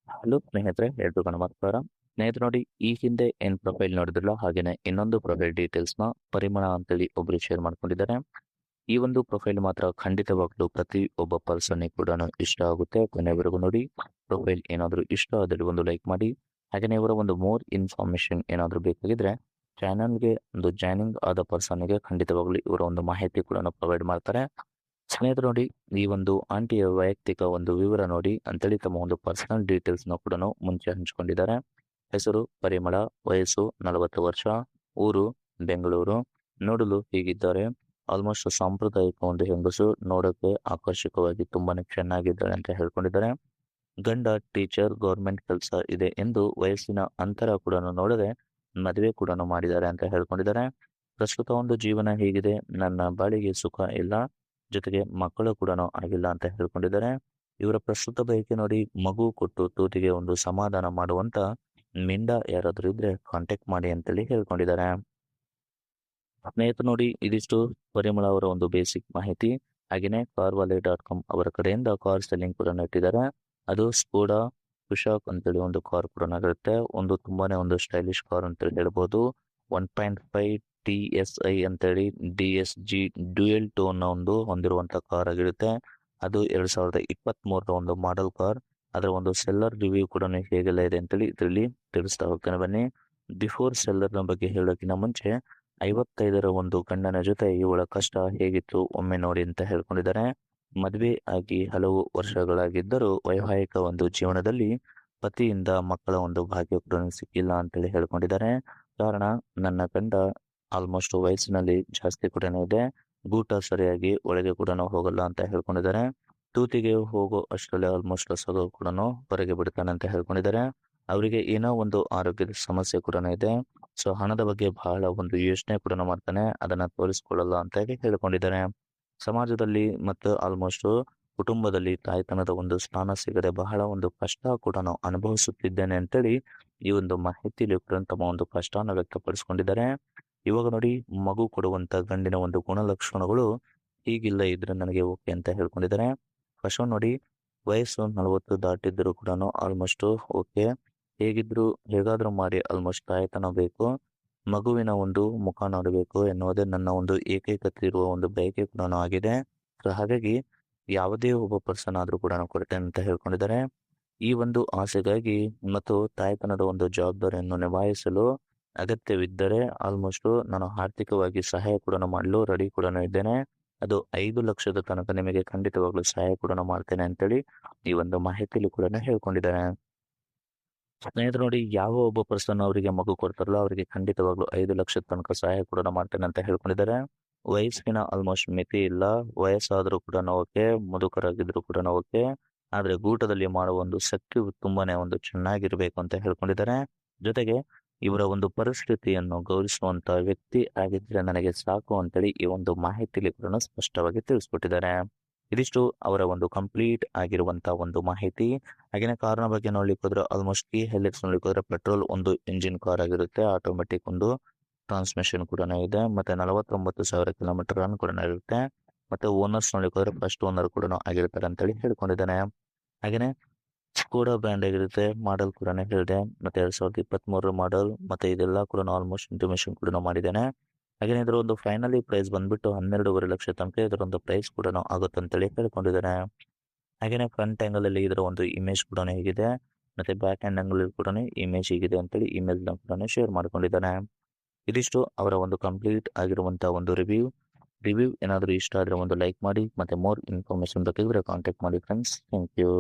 Hello ಸ್ನೇಹಿತರೆ, ಎಲ್ರಿಗೂ ನಮಸ್ಕಾರ. ಸ್ನೇಹಿತರೆ ನೋಡಿ, ಈ ಹಿಂದೆ ಏನ್ ಪ್ರೊಫೈಲ್ ನೋಡಿದ್ರಲ್ಲ ಹಾಗೇನೆ ಇನ್ನೊಂದು ಪ್ರೊಫೈಲ್ ಡೀಟೇಲ್ಸ್ ನ ಪರಿಮಳ ಅಂತೇಳಿ ಒಬ್ರು ಶೇರ್ ಮಾಡ್ಕೊಂಡಿದ್ದಾರೆ. ಈ ಒಂದು ಪ್ರೊಫೈಲ್ ಮಾತ್ರ ಖಂಡಿತವಾಗ್ಲೂ ಪ್ರತಿ ಒಬ್ಬ ಪರ್ಸನ್ ಕೂಡ ಇಷ್ಟ ಆಗುತ್ತೆ. ಕೊನೆವರೆಗೂ ನೋಡಿ. ಪ್ರೊಫೈಲ್ ಏನಾದ್ರೂ ಇಷ್ಟ ಆದಲ್ಲಿ ಒಂದು ಲೈಕ್ ಮಾಡಿ. ಹಾಗೇನೆ ಇವರ ಒಂದು ಮೋರ್ ಇನ್ಫಾರ್ಮೇಶನ್ ಏನಾದ್ರೂ ಬೇಕಾಗಿದ್ರೆ ಚಾನಲ್ಗೆ ಒಂದು ಜಾಯ್ನಿಂಗ್ ಆದ ಪರ್ಸನ್ಗೆ ಖಂಡಿತವಾಗ್ಲೂ ಇವರ ಒಂದು ಮಾಹಿತಿ ಕೂಡ ಪ್ರೊವೈಡ್ ಮಾಡ್ತಾರೆ. ಸ್ನೇಹಿತರು ನೋಡಿ, ಈ ಒಂದು ಆಂಟಿಯ ವೈಯಕ್ತಿಕ ಒಂದು ವಿವರ ನೋಡಿ ಅಂತೇಳಿ ತಮ್ಮ ಒಂದು ಪರ್ಸನಲ್ ಡೀಟೇಲ್ಸ್ ನ ಕೂಡ ಮುಂಚೆ ಹಂಚಿಕೊಂಡಿದ್ದಾರೆ. ಹೆಸರು ಪರಿಮಳ, ವಯಸ್ಸು 40 ವರ್ಷ, ಊರು ಬೆಂಗಳೂರು. ನೋಡಲು ಹೀಗಿದ್ದಾರೆ. ಆಲ್ಮೋಸ್ಟ್ ಸಾಂಪ್ರದಾಯಿಕ ಒಂದು ಹೆಂಗಸು, ನೋಡಕ್ಕೆ ಆಕರ್ಷಕವಾಗಿ ತುಂಬಾನೇ ಚೆನ್ನಾಗಿದ್ದಾಳೆ ಅಂತ ಹೇಳ್ಕೊಂಡಿದ್ದಾರೆ. ಗಂಡ ಟೀಚರ್, ಗೌರ್ಮೆಂಟ್ ಕೆಲಸ ಇದೆ ಎಂದು ವಯಸ್ಸಿನ ಅಂತರ ಕೂಡ ನೋಡದೆ ಮದುವೆ ಕೂಡ ಮಾಡಿದ್ದಾರೆ ಅಂತ ಹೇಳ್ಕೊಂಡಿದ್ದಾರೆ. ಪ್ರಸ್ತುತ ಒಂದು ಜೀವನ ಹೇಗಿದೆ, ನನ್ನ ಬಾಳಿಗೆ ಸುಖ ಇಲ್ಲ, ಜೊತೆಗೆ ಮಕ್ಕಳು ಕೂಡ ಆಗಿಲ್ಲ ಅಂತ ಹೇಳ್ಕೊಂಡಿದ್ದಾರೆ. ಇವರ ಪ್ರಸ್ತುತ ಬಯಕೆ ನೋಡಿ, ಮಗು ಕೊಟ್ಟು ತೂತಿಗೆ ಒಂದು ಸಮಾಧಾನ ಮಾಡುವಂತ ಮಿಂಡ ಯಾರಾದ್ರೂ ಇದ್ರೆ ಕಾಂಟ್ಯಾಕ್ಟ್ ಮಾಡಿ ಅಂತೇಳಿ ಹೇಳ್ಕೊಂಡಿದ್ದಾರೆ. ಸ್ನೇಹಿತರು ನೋಡಿ, ಇದಿಷ್ಟು ಪರಿಮಳ ಅವರ ಒಂದು ಬೇಸಿಕ್ ಮಾಹಿತಿ. ಹಾಗೆಯೇ carwale.com ಅವರ ಕಡೆಯಿಂದ ಕಾರ್ ಸೆಲ್ಲಿಂಗ್ ಕೂಡ ಇಟ್ಟಿದ್ದಾರೆ. ಅದು ಸ್ಕೋಡಾ ಕುಶಾಕ್ ಅಂತೇಳಿ ಒಂದು ಕಾರ್ ಕೂಡ ಇರುತ್ತೆ. ಒಂದು ತುಂಬಾನೇ ಒಂದು ಸ್ಟೈಲಿಶ್ ಕಾರ್ ಅಂತೇಳಿ ಹೇಳ್ಬೋದು. 1.5 TSI ಅಂತೇಳಿ DSG ಡ್ಯೂಯಲ್ ಟೋನ್ ಒಂದು ಹೊಂದಿರುವಂತ ಕಾರ್ ಆಗಿರುತ್ತೆ. ಅದು 2023 ಒಂದು ಮಾಡೆಲ್ ಕಾರ್. ಅದರ ಒಂದು ಸೆಲ್ಲರ್ ರಿವ್ಯೂ ಕೂಡ ಹೇಗೆಲ್ಲ ಇದೆ ಅಂತೇಳಿ ಇದರಲ್ಲಿ ತಿಳಿಸ್ತಾ ಹೋಗ್ತೇನೆ ಬನ್ನಿ. ಬಿಫೋರ್ ಸೆಲ್ಲರ್ ನ ಬಗ್ಗೆ ಹೇಳೋಕ್ಕಿಂತ ಮುಂಚೆ 55ರ ಒಂದು ಗಂಡನ ಜೊತೆ ಇವಳ ಕಷ್ಟ ಹೇಗಿತ್ತು ಒಮ್ಮೆ ನೋಡಿ ಅಂತ ಹೇಳ್ಕೊಂಡಿದ್ದಾರೆ. ಮದುವೆ ಆಗಿ ಹಲವು ವರ್ಷಗಳಾಗಿದ್ದರೂ ವೈವಾಹಿಕ ಒಂದು ಜೀವನದಲ್ಲಿ ಪತಿಯಿಂದ ಮಕ್ಕಳ ಒಂದು ಭಾಗ್ಯ ಕೂಡ ಸಿಕ್ಕಿಲ್ಲ ಅಂತೇಳಿ ಹೇಳ್ಕೊಂಡಿದ್ದಾರೆ. ಕಾರಣ, ನನ್ನ ಗಂಡ ಆಲ್ಮೋಸ್ಟ್ ವಯಸ್ಸಿನಲ್ಲಿ ಜಾಸ್ತಿ ಕೂಡ ಇದೆ, ಗೂಟ ಸರಿಯಾಗಿ ಒಳಗೆ ಕೂಡ ಹೋಗಲ್ಲ ಅಂತ ಹೇಳ್ಕೊಂಡಿದ್ದಾರೆ. ತೂತಿಗೆ ಹೋಗೋ ಅಷ್ಟರಲ್ಲಿ ಆಲ್ಮೋಸ್ಟ್ ಸಗೋ ಕೂಡ ಹೊರಗೆ ಬಿಡ್ತಾನೆ ಅಂತ ಹೇಳ್ಕೊಂಡಿದ್ದಾರೆ. ಅವರಿಗೆ ಏನೋ ಒಂದು ಆರೋಗ್ಯದ ಸಮಸ್ಯೆ ಕೂಡ ಇದೆ. ಸೊ ಹಣದ ಬಗ್ಗೆ ಬಹಳ ಒಂದು ಯೋಚನೆ ಕೂಡ ಮಾಡ್ತಾನೆ, ಅದನ್ನ ತೋರಿಸ್ಕೊಳ್ಳಲ್ಲ ಅಂತ ಹೇಳ್ಕೊಂಡಿದ್ದಾರೆ. ಸಮಾಜದಲ್ಲಿ ಮತ್ತು ಆಲ್ಮೋಸ್ಟ್ ಕುಟುಂಬದಲ್ಲಿ ತಾಯ್ತನದ ಒಂದು ಸ್ಥಾನ ಸಿಗದೆ ಬಹಳ ಒಂದು ಕಷ್ಟ ಕೂಡ ಅನುಭವಿಸುತ್ತಿದ್ದೇನೆ ಅಂತೇಳಿ ಈ ಒಂದು ಮಾಹಿತಿಯಲ್ಲಿ ತಮ್ಮ ಒಂದು ಕಷ್ಟನ ವ್ಯಕ್ತಪಡಿಸ್ಕೊಂಡಿದ್ದಾರೆ. ಇವಾಗ ನೋಡಿ, ಮಗು ಕೊಡುವಂತ ಗಂಡಿನ ಒಂದು ಗುಣಲಕ್ಷಣಗಳು ಹೀಗಿಲ್ಲ ಇದ್ರೆ ನನಗೆ ಓಕೆ ಅಂತ ಹೇಳ್ಕೊಂಡಿದ್ದಾರೆ. ಫಸ್ಟ್ ನೋಡಿ, ವಯಸ್ಸು 40 ದಾಟಿದ್ರು ಕೂಡ ಆಲ್ಮೋಸ್ಟ್ ಓಕೆ. ಹೇಗಾದ್ರೂ ಮಾಡಿ ಆಲ್ಮೋಸ್ಟ್ ತಾಯ್ತನ ಬೇಕು, ಮಗುವಿನ ಒಂದು ಮುಖ ನೋಡಬೇಕು ಎನ್ನುವುದೇ ನನ್ನ ಒಂದು ಏಕೈಕ ಇರುವ ಒಂದು ಬಯಕೆ ಕೂಡ ಆಗಿದೆ. ಸೊ ಹಾಗಾಗಿ ಯಾವುದೇ ಒಬ್ಬ ಪರ್ಸನ್ ಆದ್ರೂ ಕೂಡ ಕೊಡ್ತೇನೆ ಅಂತ ಹೇಳ್ಕೊಂಡಿದ್ದಾರೆ. ಈ ಒಂದು ಆಸೆಗಾಗಿ ಮತ್ತು ತಾಯ್ತನದ ಒಂದು ಜವಾಬ್ದಾರಿಯನ್ನು ನಿಭಾಯಿಸಲು ಅಗತ್ಯವಿದ್ದರೆ ಆಲ್ಮೋಸ್ಟ್ ನಾನು ಆರ್ಥಿಕವಾಗಿ ಸಹಾಯ ಕೂಡ ಮಾಡಲು ರೆಡಿ ಕೂಡ ಇದ್ದೇನೆ. ಅದು 5 ಲಕ್ಷದ ತನಕ ನಿಮಗೆ ಖಂಡಿತವಾಗ್ಲೂ ಸಹಾಯ ಕೂಡ ಮಾಡ್ತೇನೆ ಅಂತೇಳಿ ಈ ಒಂದು ಮಾಹಿತಿಯಲ್ಲಿ ಕೂಡ ಹೇಳ್ಕೊಂಡಿದ್ದಾರೆ. ಸ್ನೇಹಿತರು ನೋಡಿ, ಯಾವ ಒಬ್ಬ ಪರ್ಸನ್ ಅವರಿಗೆ ಮಗು ಕೊಡ್ತಾರಲ್ಲ ಅವರಿಗೆ ಖಂಡಿತವಾಗ್ಲೂ 5 ಲಕ್ಷದ ತನಕ ಸಹಾಯ ಕೂಡ ಮಾಡ್ತೇನೆ ಅಂತ ಹೇಳ್ಕೊಂಡಿದ್ದಾರೆ. ವಯಸ್ಸಿನ ಆಲ್ಮೋಸ್ಟ್ ಮಿತಿ ಇಲ್ಲ, ವಯಸ್ಸಾದ್ರೂ ಕೂಡ ಓಕೆ, ಮುದುಕರಾಗಿದ್ರು ಕೂಡ ಓಕೆ. ಆದ್ರೆ ಗೂಟದಲ್ಲಿ ಮಾಡುವ ಒಂದು ಶಕ್ತಿ ತುಂಬಾನೇ ಒಂದು ಚೆನ್ನಾಗಿರ್ಬೇಕು ಅಂತ ಹೇಳ್ಕೊಂಡಿದ್ದಾರೆ. ಜೊತೆಗೆ ಇವರ ಒಂದು ಪರಿಸ್ಥಿತಿಯನ್ನು ಗೌರವಿಸುವಂತ ವ್ಯಕ್ತಿ ಆಗಿದ್ರೆ ನನಗೆ ಸಾಕು ಅಂತೇಳಿ ಈ ಒಂದು ಮಾಹಿತಿಯಲ್ಲಿ ಕೂಡ ಸ್ಪಷ್ಟವಾಗಿ ತಿಳಿಸ್ಕೊಟ್ಟಿದ್ದಾರೆ. ಇದಿಷ್ಟು ಅವರ ಒಂದು ಕಂಪ್ಲೀಟ್ ಆಗಿರುವಂತಹ ಒಂದು ಮಾಹಿತಿ. ಹಾಗೇನೆ ಕಾರ್ನ ಬಗ್ಗೆ ನೋಡ್ಲಿಕ್ಕೆ ಹೋದ್ರೆ ಆಲ್ಮೋಸ್ಟ್ ಕೀ ಹೆಲಿಕ್ಸ್ ನೋಡ್ಲಿಕ್ಕೆ ಹೋದ್ರೆ ಪೆಟ್ರೋಲ್ ಒಂದು ಇಂಜಿನ್ ಕಾರ್ ಆಗಿರುತ್ತೆ. ಆಟೋಮೆಟಿಕ್ ಒಂದು ಟ್ರಾನ್ಸ್ಮಿಷನ್ ಕೂಡ ಇದೆ. ಮತ್ತೆ 49,000 ಕಿಲೋಮೀಟರ್ ರನ್ ಕೂಡ ಇರುತ್ತೆ. ಮತ್ತೆ ಓನರ್ಸ್ ನೋಡ್ಲಿಕ್ಕೆ ಹೋದ್ರೆ ಫಸ್ಟ್ ಓನರ್ ಕೂಡ ಆಗಿರ್ತಾರೆ ಅಂತೇಳಿ ಹೇಳ್ಕೊಂಡಿದ್ದಾನೆ. ಹಾಗೇನೆ ಸ್ಕೋಡಾ ಬ್ರ್ಯಾಂಡ್ ಆಗಿರುತ್ತೆ. ಮಾಡಲ್ ಕೂಡ ಹೇಳಿದೆ. ಮತ್ತೆ 2023 ಮಾಡಲ್. ಮತ್ತೆ ಇದೆಲ್ಲ ಕೂಡ ಆಲ್ಮೋಸ್ಟ್ ಇಂಟಿಮೇಷನ್ ಕೂಡ ಮಾಡಿದ್ದೇನೆ. ಹಾಗೆ ಇದರ ಒಂದು ಫೈನಲಿ ಪ್ರೈಸ್ ಬಂದ್ಬಿಟ್ಟು 12.5 ಲಕ್ಷ ತನಕ ಇದರ ಒಂದು ಪ್ರೈಸ್ ಕೂಡ ಆಗುತ್ತೆ ಅಂತೇಳಿ ಹೇಳ್ಕೊಂಡಿದ್ದಾರೆ. ಹಾಗೇನೆ ಫ್ರಂಟ್ ಆಂಗಲ್ ಅಲ್ಲಿ ಇದರ ಒಂದು ಇಮೇಜ್ ಕೂಡ ಹೇಗಿದೆ, ಮತ್ತೆ ಬ್ಯಾಕ್ ಹ್ಯಾಂಡ್ ಆಂಗಲ್ ಕೂಡ ಇಮೇಜ್ ಹೇಗಿದೆ ಅಂತೇಳಿ ಇಮೇಜ್ ನ ಕೂಡ ಶೇರ್ ಮಾಡ್ಕೊಂಡಿದ್ದಾನೆ. ಇದಿಷ್ಟು ಅವರ ಒಂದು ಕಂಪ್ಲೀಟ್ ಆಗಿರುವಂತಹ ಒಂದು ರಿವ್ಯೂ ಏನಾದರೂ ಇಷ್ಟ ಆದ್ರೆ ಒಂದು ಲೈಕ್ ಮಾಡಿ. ಮತ್ತೆ ಮೋರ್ ಇನ್ಫಾರ್ಮೇಶನ್ ಬೇಕಿದ್ರೆ ಕಾಂಟ್ಯಾಕ್ಟ್ ಮಾಡಿ ಫ್ರೆಂಡ್ಸ್. Thank you.